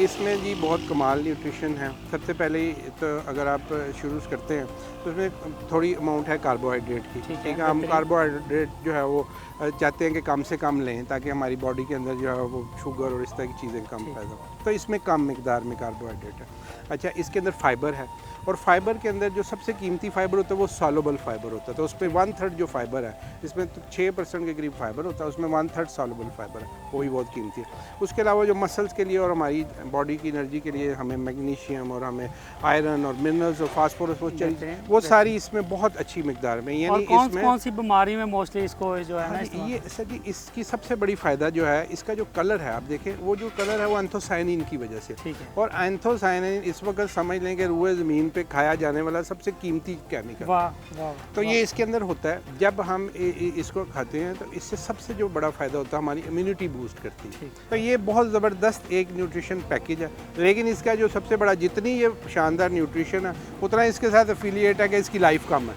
इसमें जी बहुत कमाल न्यूट्रिशन है। सबसे पहले तो अगर आप शुरू करते हैं तो उसमें थोड़ी अमाउंट है कार्बोहाइड्रेट की। ठीक है, हम कार्बोहाइड्रेट जो है वो चाहते हैं कि कम से कम लें ताकि हमारी बॉडी के अंदर जो है वो शुगर और इस तरह की चीज़ें कम पैदा हो, तो इसमें कम मिकदार में कार्बोहाइड्रेट है। अच्छा, इसके अंदर फाइबर है, और फाइबर के अंदर जो सबसे कीमती फाइबर होता है वो सॉल्युबल फाइबर होता है। तो उसमें 1/3 जो फाइबर है, इसमें तो 6% के करीब फाइबर होता है, उसमें 1/3 सॉल्युबल फाइबर है, वो भी बहुत कीमती है। उसके अलावा जो मसल्स के लिए और हमारी बॉडी की एनर्जी के लिए हमें मैग्नीशियम और हमें आयरन और मिनरल्स और फास्फोरस वो चाहिए, वो सारी इसमें बहुत अच्छी मिकदार में। यानी इसमें कौन सी बीमारी में मोस्टली इसको जो है ना, ये सर जी इसकी सबसे बड़ी फ़ायदा जो है इसका जो कलर है, आप देखें वो जो कलर है वो एंथोसायनिन की वजह से। ठीक है। और एंथोसायनिन इस वक्त समझ लें कि रूए ज़मीन पे खाया जाने वाला सबसे कीमती केमिकल। वाह वाह। तो ये इसके अंदर होता है। जब हम इसको खाते हैं तो इससे सबसे जो बड़ा फ़ायदा होता है हमारी इम्यूनिटी बूस्ट करती है। तो ये बहुत ज़बरदस्त एक न्यूट्रिशन पैकेज है। लेकिन इसका जो सबसे बड़ा, जितनी ये शानदार न्यूट्रिशन है उतना इसके साथ एफिलिएट है कि इसकी लाइफ कम है।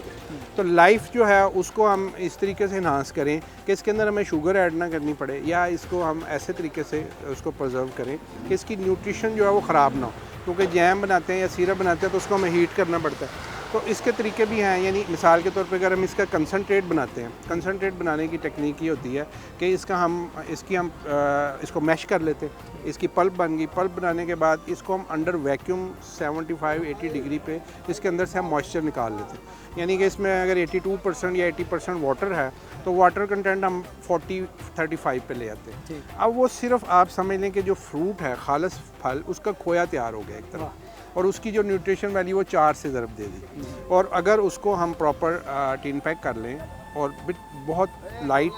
तो लाइफ जो है उसको हम इस तरीके से इन्हांस करें कि इसके अंदर हमें शुगर ऐड ना करनी पड़े, या इसको हम ऐसे तरीके से उसको प्रिजर्व करें कि इसकी न्यूट्रिशन जो है वो ख़राब ना हो। क्योंकि जैम बनाते हैं या सिरप बनाते हैं तो उसको हमें हीट करना पड़ता है। तो इसके तरीके भी हैं। यानी मिसाल के तौर पे अगर हम इसका कंसनट्रेट बनाते हैं, कंसनट्रेट बनाने की टेक्निक ये होती है कि इसको मैश कर लेते हैं, इसकी पल्प बन गई। पल्प बनाने के बाद इसको हम अंडर वैक्यूम 75-80 डिग्री पे इसके अंदर से हम मॉइस्चर निकाल लेते हैं। यानी कि इसमें अगर 82% या 80% वाटर है तो वाटर कंटेंट हम 40-35 पे ले आते हैं। अब वो सिर्फ आप समझ लें कि जो फ्रूट है, खालस फल, उसका खोया तैयार हो गया एक तरह, और उसकी जो न्यूट्रिशन वैल्यू वो 4 से ज़रब दे दी। और अगर उसको हम प्रॉपर टिन पैक कर लें और बहुत लाइट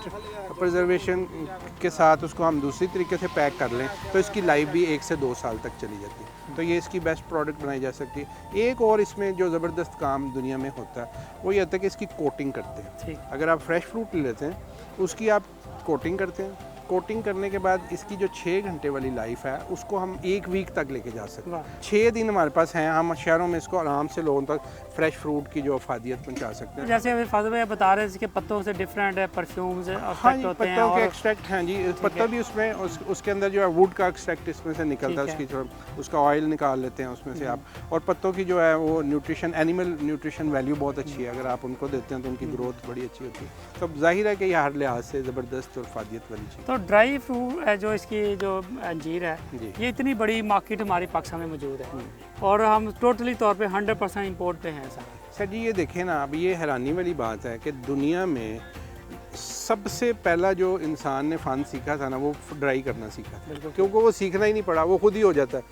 प्रिजर्वेशन के साथ उसको हम दूसरी तरीके से पैक कर लें तो इसकी लाइफ भी 1 से 2 साल तक चली जाती है। तो ये इसकी बेस्ट प्रोडक्ट बनाई जा सकती है। एक और इसमें जो ज़बरदस्त काम दुनिया में होता है वो ये होता है कि इसकी कोटिंग करते हैं। अगर आप फ्रेश फ्रूट लेते हैं उसकी आप कोटिंग करते हैं। कोटिंग करने के बाद इसकी जो 6 घंटे वाली लाइफ है उसको हम 1 वीक तक लेके जा सकते हैं। 6 दिन हमारे पास हैं, हम शहरों में इसको आराम से लोगों तक फ्रेश फ्रूट की जो अफादियत पहुंचा सकते हैं। जैसे अभी फादर भाई बता रहे थे कि पत्तों से डिफरेंट है, परफ्यूम्स हाँ जी, पत्तों के एक्सट्रैक्ट हैं जी। पत्ता भी उसमें उसके अंदर जो है वुड का एक्सट्रैक्ट इसमें से निकलता है, उसकी जो उसका ऑयल निकाल लेते हैं उसमें से आप। और पत्तों की जो है वो न्यूट्रिशन, एनिमल न्यूट्रिशन वैल्यू बहुत अच्छी है। अगर आप उनको देते हैं तो उनकी ग्रोथ बड़ी अच्छी होती है। तो जाहिर है कि ये हर लिहाज से ज़बरदस्त और अफादियत वाली चीज़। तो ड्राई फ्रूट जो इसकी जो अंजीर है ये इतनी बड़ी मार्केट हमारी पाकिस्तान में मौजूद है और हम टोटली तौर पे 100% इंपोर्ट पे हैं सर जी। ये देखें ना, अब ये हैरानी वाली बात है कि दुनिया में सबसे पहला जो इंसान ने फ़न सीखा था ना वो ड्राई करना सीखा, क्योंकि वो सीखना ही नहीं पड़ा, वो खुद ही हो जाता है।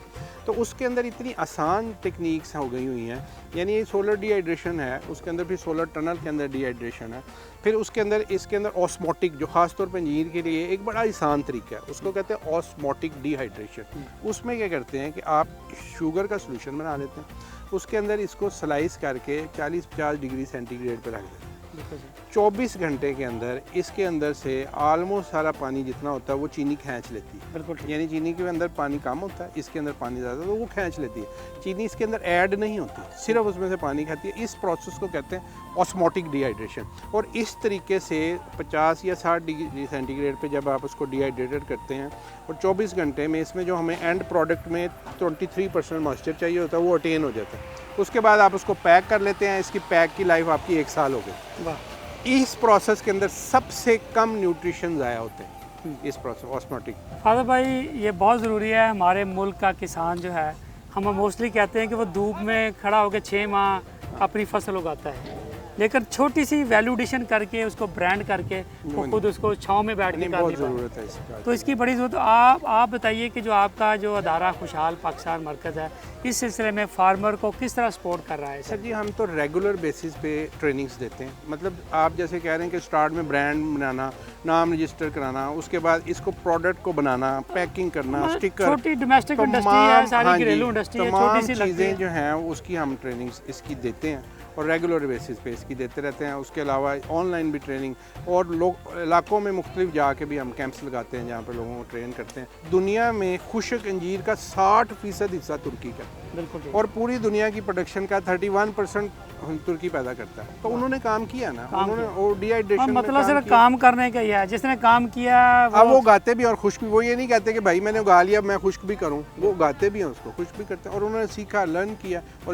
तो उसके अंदर इतनी आसान टेक्निक्स हो गई हुई हैं। यानी ये सोलर डिहाइड्रेशन है, उसके अंदर फिर सोलर टनल के अंदर डिहाइड्रेशन है, फिर उसके अंदर इसके अंदर ऑस्मोटिक, जो ख़ास तौर पर अंजीर के लिए एक बड़ा आसान तरीका है, उसको कहते हैं ऑस्मोटिक डिहाइड्रेशन। उसमें क्या करते हैं कि आप शुगर का सोल्यूशन बना लेते हैं, उसके अंदर इसको स्लाइस करके 40-50 डिग्री सेंटीग्रेड पर रख देते हैं। 24 घंटे के अंदर इसके अंदर से ऑलमोस्ट सारा पानी जितना होता है वो चीनी खींच लेती है। बिल्कुल। यानी चीनी के अंदर पानी कम होता है, इसके अंदर पानी ज़्यादा, तो वो खींच लेती है। चीनी इसके अंदर ऐड नहीं होती, सिर्फ उसमें से पानी खाती है। इस प्रोसेस को कहते हैं ऑस्मोटिक डिहाइड्रेशन। और इस तरीके से 50 या 60 डिग्री सेंटीग्रेड पे जब आप उसको डिहाइड्रेटेड करते हैं और 24 घंटे में इसमें जो हमें एंड प्रोडक्ट में 23% मॉइस्चर चाहिए होता है वो अटेन हो जाता है। उसके बाद आप उसको पैक कर लेते हैं। इसकी पैक की लाइफ आपकी 1 साल हो गई। इस प्रोसेस के अंदर सबसे कम न्यूट्रिशन ज़ाया होते हैं इस प्रोसेस ऑस्मोटिक। फादर भाई ये बहुत ज़रूरी है। हमारे मुल्क का किसान जो है, हम मोस्टली कहते हैं कि वो धूप में खड़ा होकर 6 माह अपनी फसल उगाता है, लेकिन छोटी सी वैल्यूडेशन करके उसको ब्रांड करके वो खुद उसको छाँव में बैठ के बहुत ज़रूरत है इसका। तो इसकी बड़ी ज़रूरत। आप बताइए कि जो आपका जो अदारा खुशहाल पाकिस्तान मरकज़ है इस सिलसिले में फार्मर को किस तरह सपोर्ट कर रहा है? सर जी हम तो रेगुलर बेसिस पे ट्रेनिंग्स देते हैं। मतलब आप जैसे कह रहे हैं कि स्टार्ट में ब्रांड बनाना, नाम रजिस्टर कराना, उसके बाद इसको प्रोडक्ट को बनाना, पैकिंग करना, स्टिकर, छोटी डोमेस्टिक इंडस्ट्री है, सारी घरेलू इंडस्ट्री है, छोटी सी चीज़ें जो हैं उसकी हम ट्रेनिंग्स इसकी देते हैं। और रेगुलर बेसिस पे इसकी देते रहते हैं। उसके अलावा ऑनलाइन भी ट्रेनिंग, और लोग इलाकों में मुख्तलिफ जाके भी हम कैंप्स लगाते हैं जहाँ पर लोगों को ट्रेन करते हैं। दुनिया में खुश्क अंजीर का 60% हिस्सा तुर्की का, बिल्कुल ठीक। और पूरी दुनिया की प्रोडक्शन का 31% तुर्की पैदा करता है। तो उन्होंने काम किया ना, उन्होंने वो हाँ, डिहाइड्रेशन में मतलब सिर्फ किया। काम करने का ही है, जिसने काम किया अब वो उगाते भी और खुश्क भी, वो ये नहीं कहते कि भाई मैंने उगा लिया मैं खुश्क भी करूं, वो उगाते भी हैं उसको, खुश्क भी करते हैं, और उन्होंने सीखा, लर्न किया। और